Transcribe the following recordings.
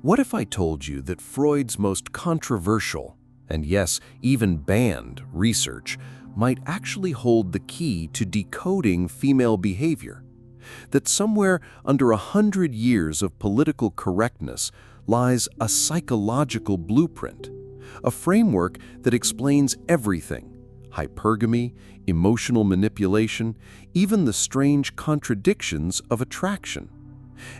What if I told you that Freud's most controversial, and yes, even banned, research might actually hold the key to decoding female behavior? That somewhere under 100 years of political correctness lies a psychological blueprint, a framework that explains everything: hypergamy, emotional manipulation, even the strange contradictions of attraction.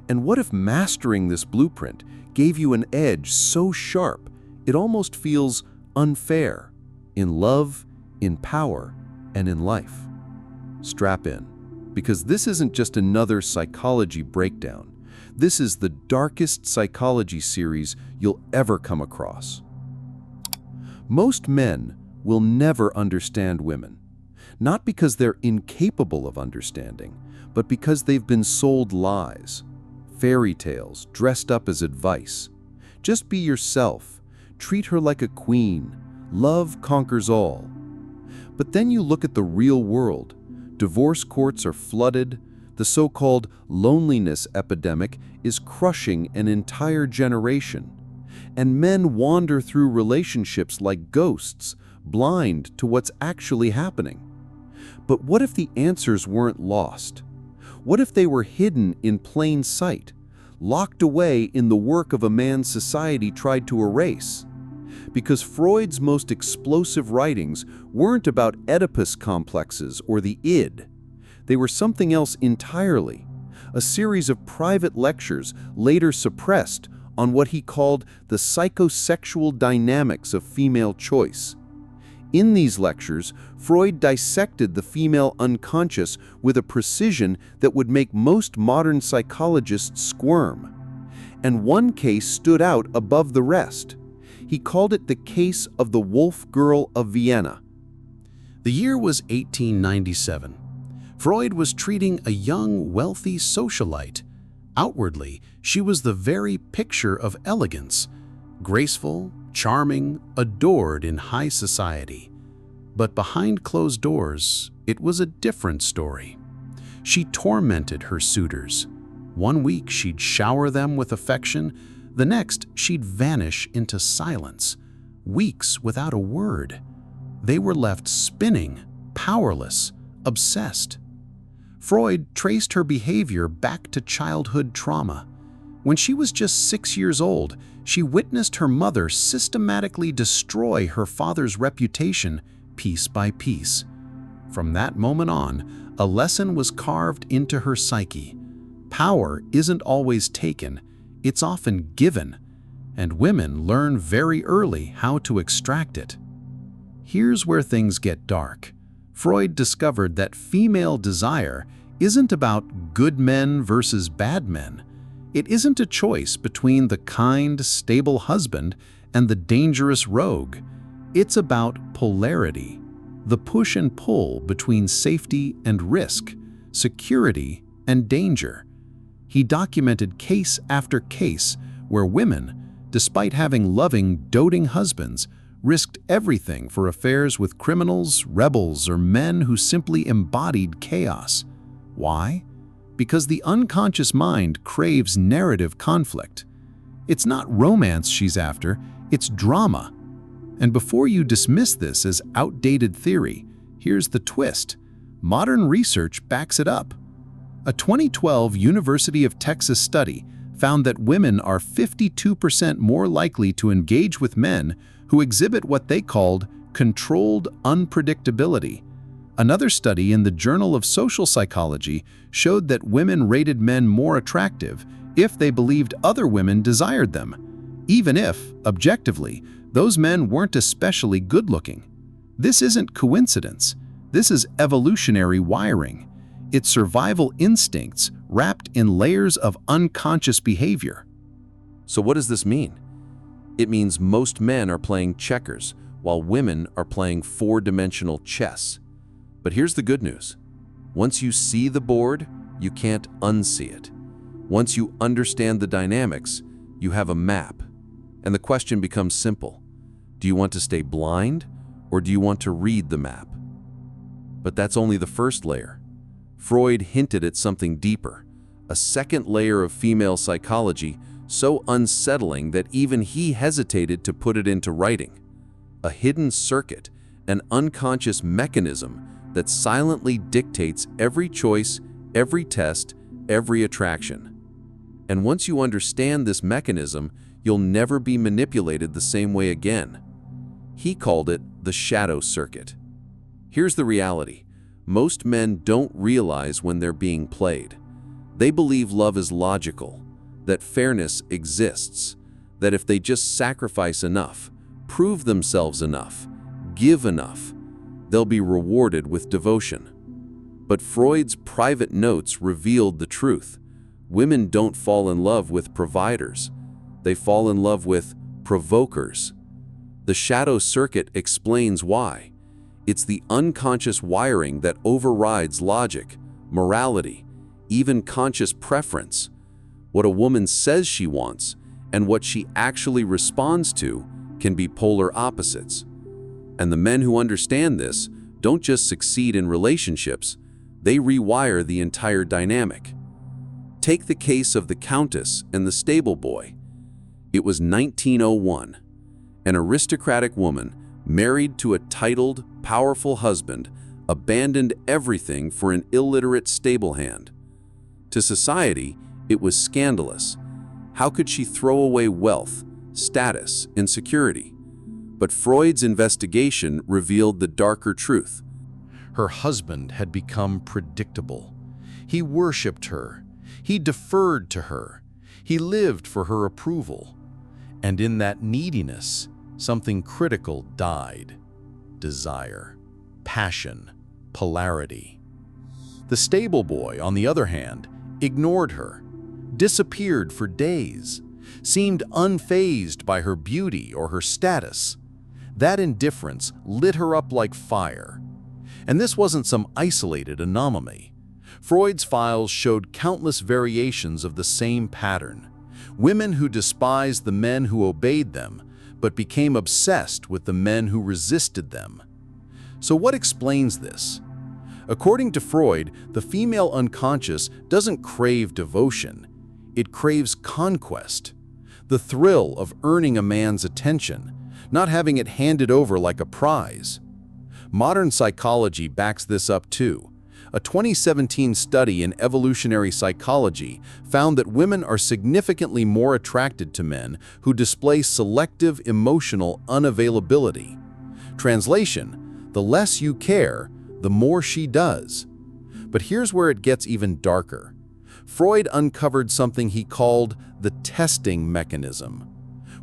And what if mastering this blueprint gave you an edge so sharp it almost feels unfair in love, in power, and in life? Strap in, because this isn't just another psychology breakdown. This is the darkest psychology series you'll ever come across. Most men will never understand women, not because they're incapable of understanding, but because they've been sold lies, fairy tales dressed up as advice. Just be yourself, treat her like a queen, love conquers all. But then you look at the real world. Divorce courts are flooded, the so-called loneliness epidemic is crushing an entire generation, and men wander through relationships like ghosts, blind to what's actually happening. But what if the answers weren't lost? What if they were hidden in plain sight, locked away in the work of a man society tried to erase? Because Freud's most explosive writings weren't about Oedipus complexes or the id. They were something else entirely, a series of private lectures later suppressed on what he called the psychosexual dynamics of female choice. In these lectures, Freud dissected the female unconscious with a precision that would make most modern psychologists squirm. And one case stood out above the rest. He called it the case of the Wolf Girl of Vienna. The year was 1897. Freud was treating a young, wealthy socialite. Outwardly, she was the very picture of elegance, graceful, charming, adored in high society. But behind closed doors, it was a different story. She tormented her suitors. One week she'd shower them with affection, the next she'd vanish into silence, weeks without a word. They were left spinning, powerless, obsessed. Freud traced her behavior back to childhood trauma. When she was just 6 years old, she witnessed her mother systematically destroy her father's reputation piece by piece. From that moment on, a lesson was carved into her psyche. Power isn't always taken, it's often given, and women learn very early how to extract it. Here's where things get dark. Freud discovered that female desire isn't about good men versus bad men. It isn't a choice between the kind, stable husband and the dangerous rogue. It's about polarity, the push and pull between safety and risk, security and danger. He documented case after case where women, despite having loving, doting husbands, risked everything for affairs with criminals, rebels, or men who simply embodied chaos. Why? Because the unconscious mind craves narrative conflict. It's not romance she's after, it's drama. And before you dismiss this as outdated theory, here's the twist. Modern research backs it up. A 2012 University of Texas study found that women are 52% more likely to engage with men who exhibit what they called controlled unpredictability. Another study in the Journal of Social Psychology showed that women rated men more attractive if they believed other women desired them, even if, objectively, those men weren't especially good-looking. This isn't coincidence. This is evolutionary wiring. It's survival instincts wrapped in layers of unconscious behavior. So what does this mean? It means most men are playing checkers, while women are playing four-dimensional chess. But here's the good news. Once you see the board, you can't unsee it. Once you understand the dynamics, you have a map. And the question becomes simple. Do you want to stay blind, or do you want to read the map? But that's only the first layer. Freud hinted at something deeper, a second layer of female psychology so unsettling that even he hesitated to put it into writing. A hidden circuit, an unconscious mechanism that silently dictates every choice, every test, every attraction. And once you understand this mechanism, you'll never be manipulated the same way again. He called it the shadow circuit. Here's the reality. Most men don't realize when they're being played. They believe love is logical, that fairness exists, that if they just sacrifice enough, prove themselves enough, give enough, they'll be rewarded with devotion. But Freud's private notes revealed the truth. Women don't fall in love with providers. They fall in love with provokers. The shadow circuit explains why. It's the unconscious wiring that overrides logic, morality, even conscious preference. What a woman says she wants and what she actually responds to can be polar opposites. And the men who understand this don't just succeed in relationships, they rewire the entire dynamic. Take the case of the Countess and the stable boy. It was 1901. An aristocratic woman, married to a titled, powerful husband, abandoned everything for an illiterate stable hand. To society, it was scandalous. How could she throw away wealth, status, and security? But Freud's investigation revealed the darker truth. Her husband had become predictable. He worshipped her. He deferred to her. He lived for her approval. And in that neediness, something critical died. Desire, passion, polarity. The stable boy, on the other hand, ignored her, disappeared for days, seemed unfazed by her beauty or her status. That indifference lit her up like fire. And this wasn't some isolated anomaly. Freud's files showed countless variations of the same pattern. Women who despised the men who obeyed them, but became obsessed with the men who resisted them. So what explains this? According to Freud, the female unconscious doesn't crave devotion. It craves conquest. The thrill of earning a man's attention, not having it handed over like a prize. Modern psychology backs this up too. A 2017 study in evolutionary psychology found that women are significantly more attracted to men who display selective emotional unavailability. Translation: the less you care, the more she does. But here's where it gets even darker. Freud uncovered something he called the testing mechanism.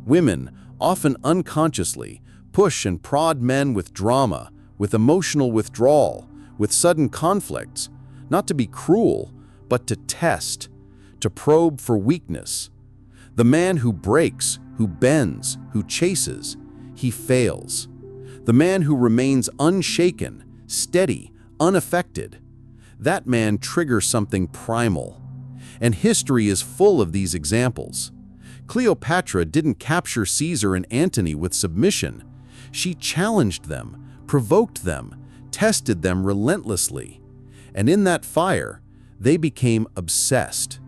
Women, often unconsciously, push and prod men with drama, with emotional withdrawal, with sudden conflicts, not to be cruel, but to test, to probe for weakness. The man who breaks, who bends, who chases, he fails. The man who remains unshaken, steady, unaffected, that man triggers something primal. And history is full of these examples. Cleopatra didn't capture Caesar and Antony with submission. She challenged them, provoked them, tested them relentlessly. And in that fire, they became obsessed.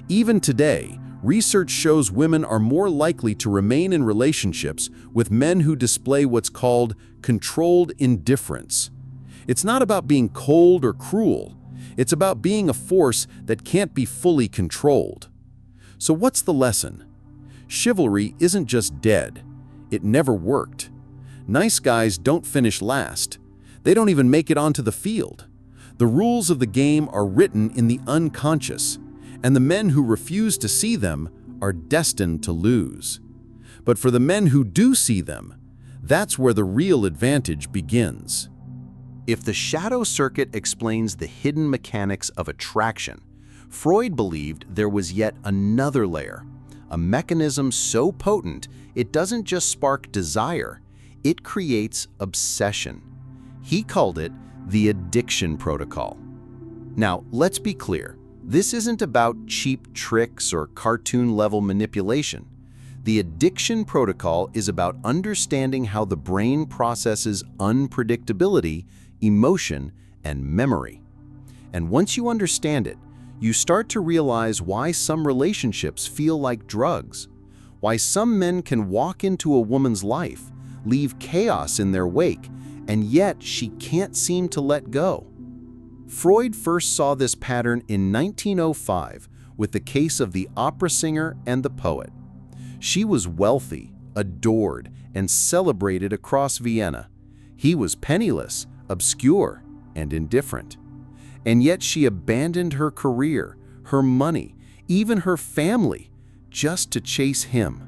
Even today, research shows women are more likely to remain in relationships with men who display what's called controlled indifference. It's not about being cold or cruel. It's about being a force that can't be fully controlled. So what's the lesson? Chivalry isn't just dead. It never worked. Nice guys don't finish last. They don't even make it onto the field. The rules of the game are written in the unconscious, and the men who refuse to see them are destined to lose. But for the men who do see them, that's where the real advantage begins. If the shadow circuit explains the hidden mechanics of attraction, Freud believed there was yet another layer, a mechanism so potent it doesn't just spark desire, it creates obsession. He called it the addiction protocol. Now, let's be clear. This isn't about cheap tricks or cartoon-level manipulation. The addiction protocol is about understanding how the brain processes unpredictability, emotion, and memory. And once you understand it, you start to realize why some relationships feel like drugs, why some men can walk into a woman's life, leave chaos in their wake, and yet she can't seem to let go. Freud first saw this pattern in 1905 with the case of the opera singer and the poet. She was wealthy, adored, and celebrated across Vienna. He was penniless, obscure, and indifferent. And yet she abandoned her career, her money, even her family, just to chase him.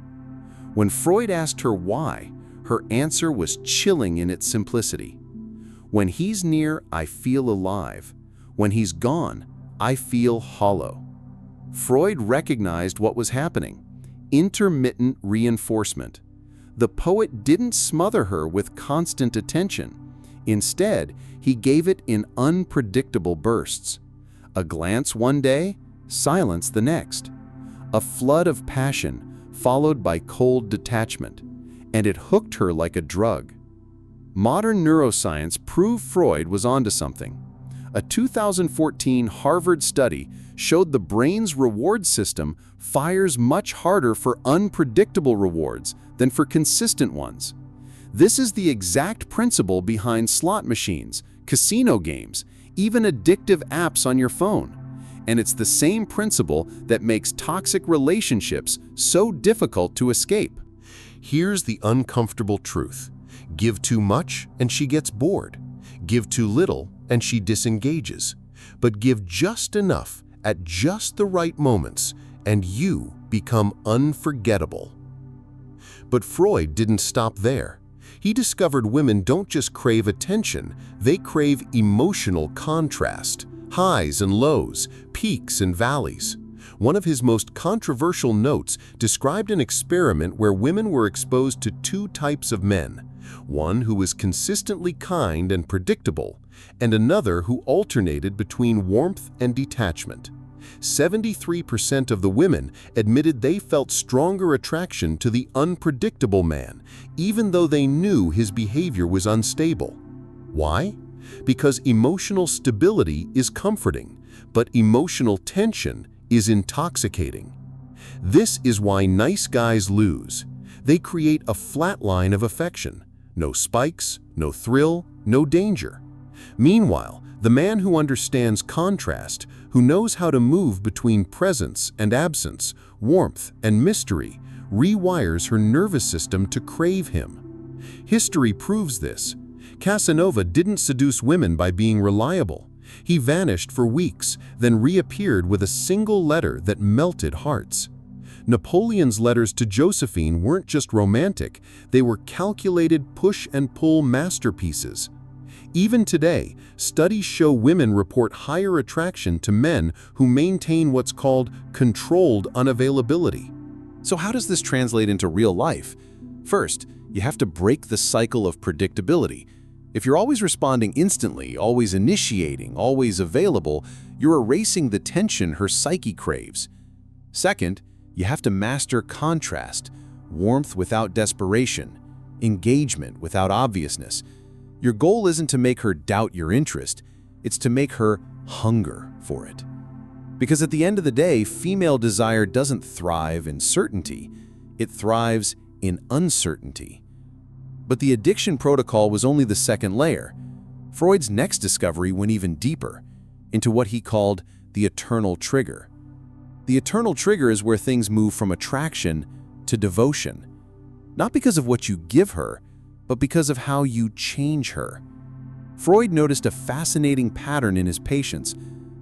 When Freud asked her why, her answer was chilling in its simplicity. When he's near, I feel alive. When he's gone, I feel hollow. Freud recognized what was happening: intermittent reinforcement. The poet didn't smother her with constant attention. Instead, he gave it in unpredictable bursts. A glance one day, silence the next. A flood of passion, followed by cold detachment. And it hooked her like a drug. Modern neuroscience proved Freud was onto something. A 2014 Harvard study showed the brain's reward system fires much harder for unpredictable rewards than for consistent ones. This is the exact principle behind slot machines, casino games, even addictive apps on your phone. And it's the same principle that makes toxic relationships so difficult to escape. Here's the uncomfortable truth. Give too much and she gets bored. Give too little and she disengages. But give just enough at just the right moments and you become unforgettable. But Freud didn't stop there. He discovered women don't just crave attention, they crave emotional contrast, highs and lows, peaks and valleys. One of his most controversial notes described an experiment where women were exposed to two types of men, one who was consistently kind and predictable, and another who alternated between warmth and detachment. 73% of the women admitted they felt stronger attraction to the unpredictable man, even though they knew his behavior was unstable. Why? Because emotional stability is comforting, but emotional tension is intoxicating. This is why nice guys lose. They create a flat line of affection. No spikes, no thrill, no danger. Meanwhile, the man who understands contrast, who knows how to move between presence and absence, warmth and mystery, rewires her nervous system to crave him. History proves this. Casanova didn't seduce women by being reliable. He vanished for weeks, then reappeared with a single letter that melted hearts. Napoleon's letters to Josephine weren't just romantic, they were calculated push-and-pull masterpieces. Even today, studies show women report higher attraction to men who maintain what's called controlled unavailability. So how does this translate into real life? First, you have to break the cycle of predictability. If you're always responding instantly, always initiating, always available, you're erasing the tension her psyche craves. Second, you have to master contrast, warmth without desperation, engagement without obviousness. Your goal isn't to make her doubt your interest, it's to make her hunger for it. Because at the end of the day, female desire doesn't thrive in certainty, it thrives in uncertainty. But the addiction protocol was only the second layer. Freud's next discovery went even deeper, into what he called the eternal trigger. The eternal trigger is where things move from attraction to devotion. Not because of what you give her, but because of how you change her. Freud noticed a fascinating pattern in his patients.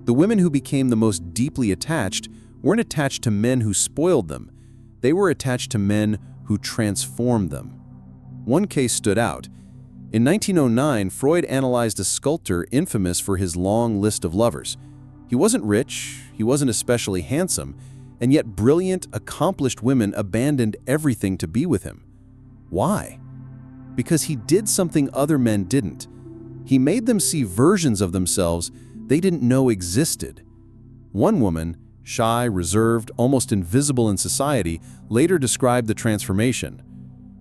The women who became the most deeply attached weren't attached to men who spoiled them. They were attached to men who transformed them. One case stood out. In 1909, Freud analyzed a sculptor infamous for his long list of lovers. He wasn't rich, he wasn't especially handsome, and yet brilliant, accomplished women abandoned everything to be with him. Why? Because he did something other men didn't. He made them see versions of themselves they didn't know existed. One woman, shy, reserved, almost invisible in society, later described the transformation.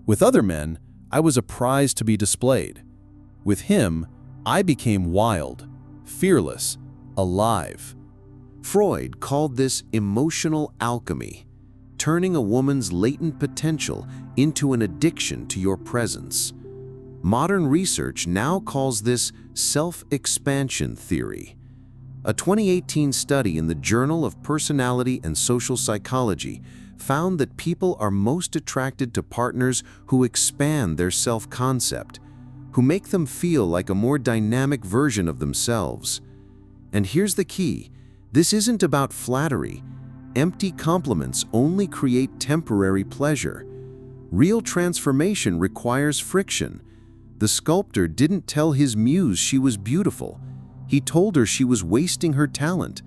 With other men, I was a prize to be displayed. With him, I became wild, fearless, alive. Freud called this emotional alchemy, turning a woman's latent potential into an addiction to your presence. Modern research now calls this self-expansion theory. A 2018 study in the Journal of Personality and Social Psychology found that people are most attracted to partners who expand their self-concept, who make them feel like a more dynamic version of themselves. And here's the key: this isn't about flattery. Empty compliments only create temporary pleasure. Real transformation requires friction. The sculptor didn't tell his muse she was beautiful. He told her she was wasting her talent.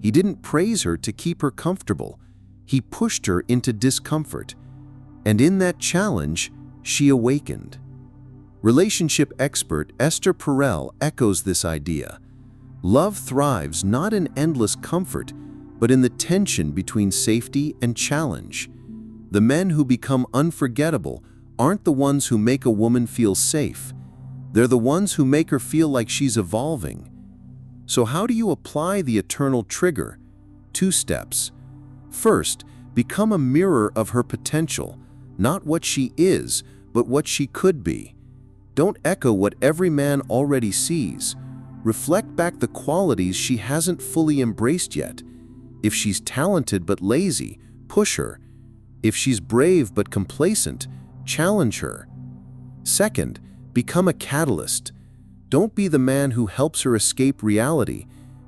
He didn't praise her to keep her comfortable. He pushed her into discomfort. And in that challenge, she awakened. Relationship expert Esther Perel echoes this idea. Love thrives not in endless comfort, but in the tension between safety and challenge. The men who become unforgettable aren't the ones who make a woman feel safe. They're the ones who make her feel like she's evolving. So how do you apply the eternal trigger? 2 steps. First, become a mirror of her potential, not what she is, but what she could be. Don't echo what every man already sees. Reflect back the qualities she hasn't fully embraced yet. If she's talented but lazy, push her. If she's brave but complacent, challenge her. Second, become a catalyst. Don't be the man who helps her escape reality.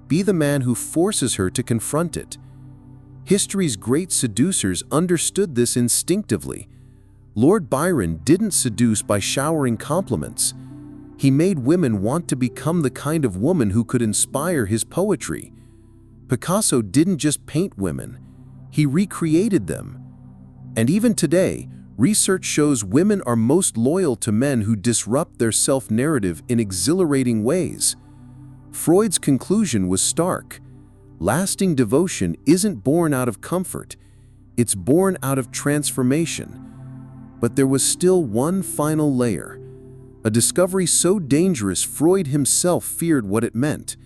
Be the man who forces her to confront it. History's great seducers understood this instinctively. Lord Byron didn't seduce by showering compliments. He made women want to become the kind of woman who could inspire his poetry. Picasso didn't just paint women, he recreated them. And even today, research shows women are most loyal to men who disrupt their self-narrative in exhilarating ways. Freud's conclusion was stark. Lasting devotion isn't born out of comfort, it's born out of transformation. But there was still one final layer. A discovery so dangerous Freud himself feared what it meant.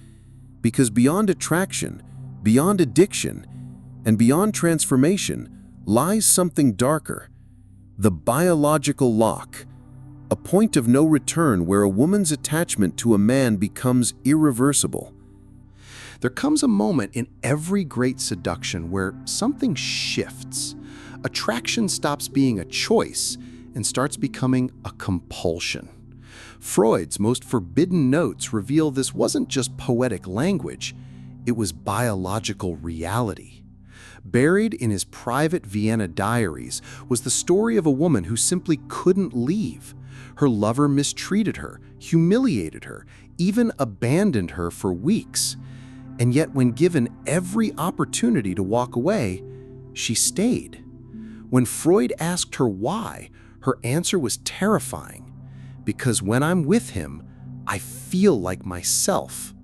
Because beyond attraction, beyond addiction, and beyond transformation lies something darker. The biological lock. A point of no return where a woman's attachment to a man becomes irreversible. There comes a moment in every great seduction where something shifts. Attraction stops being a choice and starts becoming a compulsion. Freud's most forbidden notes reveal this wasn't just poetic language, it was biological reality. Buried in his private Vienna diaries was the story of a woman who simply couldn't leave. Her lover mistreated her, humiliated her, even abandoned her for weeks. And yet when given every opportunity to walk away, she stayed. When Freud asked her why, her answer was terrifying. Because when I'm with him, I feel like myself.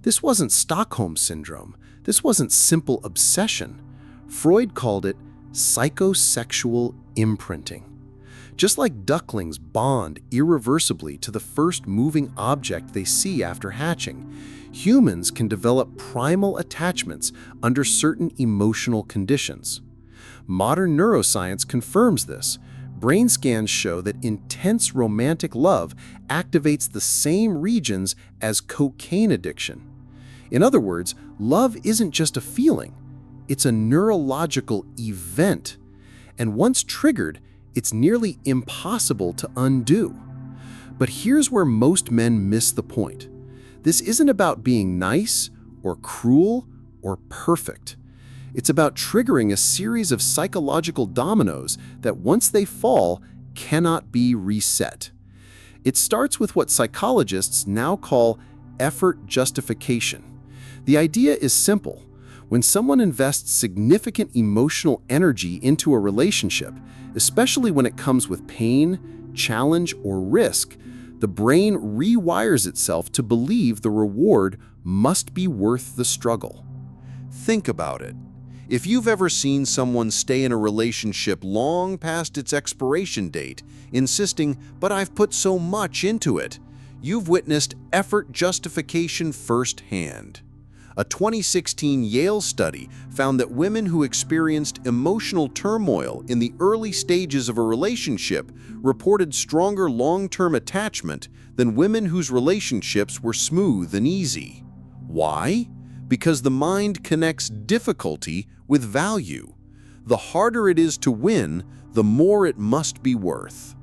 This wasn't Stockholm Syndrome. This wasn't simple obsession. Freud called it psychosexual imprinting. Just like ducklings bond irreversibly to the first moving object they see after hatching, humans can develop primal attachments under certain emotional conditions. Modern neuroscience confirms this. Brain scans show that intense romantic love activates the same regions as cocaine addiction. In other words, love isn't just a feeling, it's a neurological event. And once triggered, it's nearly impossible to undo. But here's where most men miss the point. This isn't about being nice or cruel or perfect. It's about triggering a series of psychological dominoes that once they fall, cannot be reset. It starts with what psychologists now call effort justification. The idea is simple. When someone invests significant emotional energy into a relationship, especially when it comes with pain, challenge, or risk, the brain rewires itself to believe the reward must be worth the struggle. Think about it. If you've ever seen someone stay in a relationship long past its expiration date, insisting, "But I've put so much into it," you've witnessed effort justification firsthand. A 2016 Yale study found that women who experienced emotional turmoil in the early stages of a relationship reported stronger long-term attachment than women whose relationships were smooth and easy. Why? Because the mind connects difficulty with value. The harder it is to win, the more it must be worth.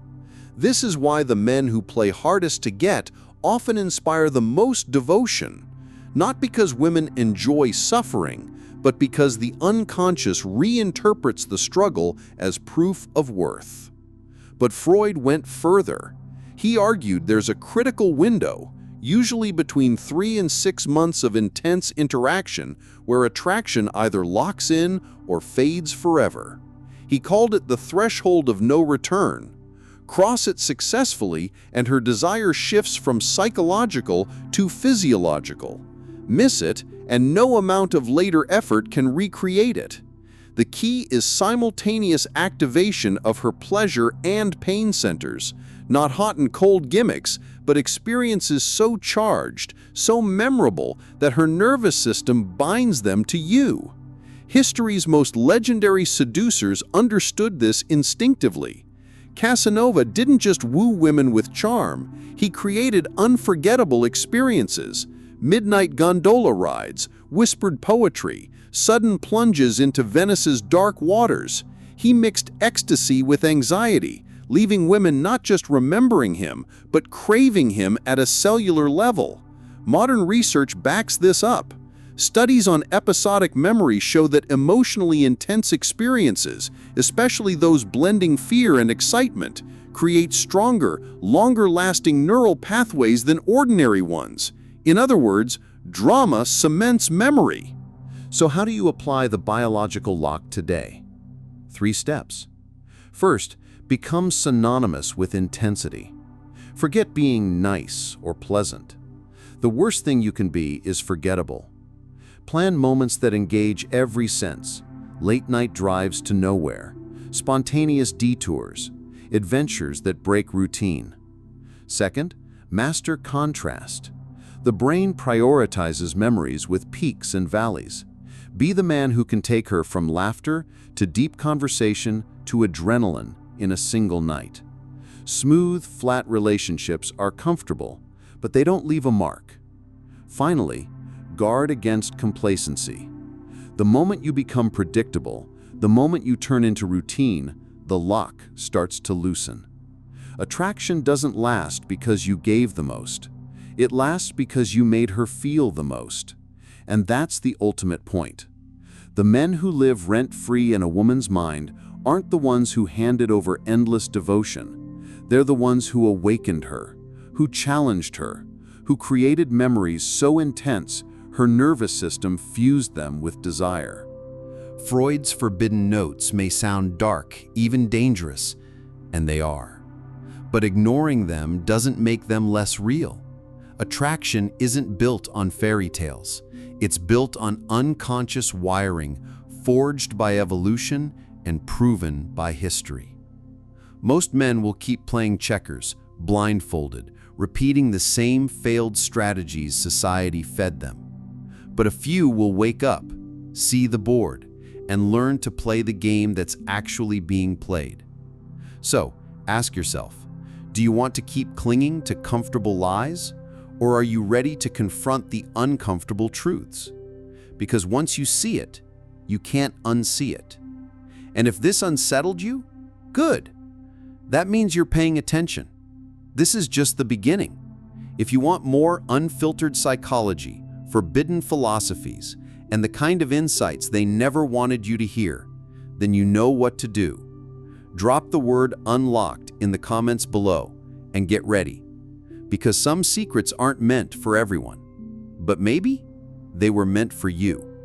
This is why the men who play hardest to get often inspire the most devotion, not because women enjoy suffering, but because the unconscious reinterprets the struggle as proof of worth. But Freud went further. He argued there's a critical window, usually between 3 and 6 months of intense interaction, where attraction either locks in or fades forever. He called it the threshold of no return. Cross it successfully, and her desire shifts from psychological to physiological. Miss it, and no amount of later effort can recreate it. The key is simultaneous activation of her pleasure and pain centers, not hot and cold gimmicks, but experiences so charged, so memorable, that her nervous system binds them to you. History's most legendary seducers understood this instinctively. Casanova didn't just woo women with charm, he created unforgettable experiences. Midnight gondola rides, whispered poetry, sudden plunges into Venice's dark waters. He mixed ecstasy with anxiety, leaving women not just remembering him, but craving him at a cellular level. Modern research backs this up. Studies on episodic memory show that emotionally intense experiences, especially those blending fear and excitement, create stronger, longer-lasting neural pathways than ordinary ones. In other words, drama cements memory. So how do you apply the biological lock today? 3 steps. First, become synonymous with intensity. Forget being nice or pleasant. The worst thing you can be is forgettable. Plan moments that engage every sense, late-night drives to nowhere, spontaneous detours, adventures that break routine. Second, master contrast. The brain prioritizes memories with peaks and valleys. Be the man who can take her from laughter to deep conversation to adrenaline in a single night. Smooth, flat relationships are comfortable, but they don't leave a mark. Finally, guard against complacency. The moment you become predictable, the moment you turn into routine, the lock starts to loosen. Attraction doesn't last because you gave the most. It lasts because you made her feel the most. And that's the ultimate point. The men who live rent-free in a woman's mind aren't the ones who handed over endless devotion. They're the ones who awakened her, who challenged her, who created memories so intense her nervous system fused them with desire. Freud's forbidden notes may sound dark, even dangerous, and they are. But ignoring them doesn't make them less real. Attraction isn't built on fairy tales. It's built on unconscious wiring, forged by evolution and proven by history. Most men will keep playing checkers, blindfolded, repeating the same failed strategies society fed them. But a few will wake up, see the board, and learn to play the game that's actually being played. So, ask yourself, do you want to keep clinging to comfortable lies? Or are you ready to confront the uncomfortable truths? Because once you see it, you can't unsee it. And if this unsettled you, good. That means you're paying attention. This is just the beginning. If you want more unfiltered psychology, forbidden philosophies, and the kind of insights they never wanted you to hear, then you know what to do. Drop the word unlocked in the comments below and get ready. Because some secrets aren't meant for everyone, but maybe they were meant for you.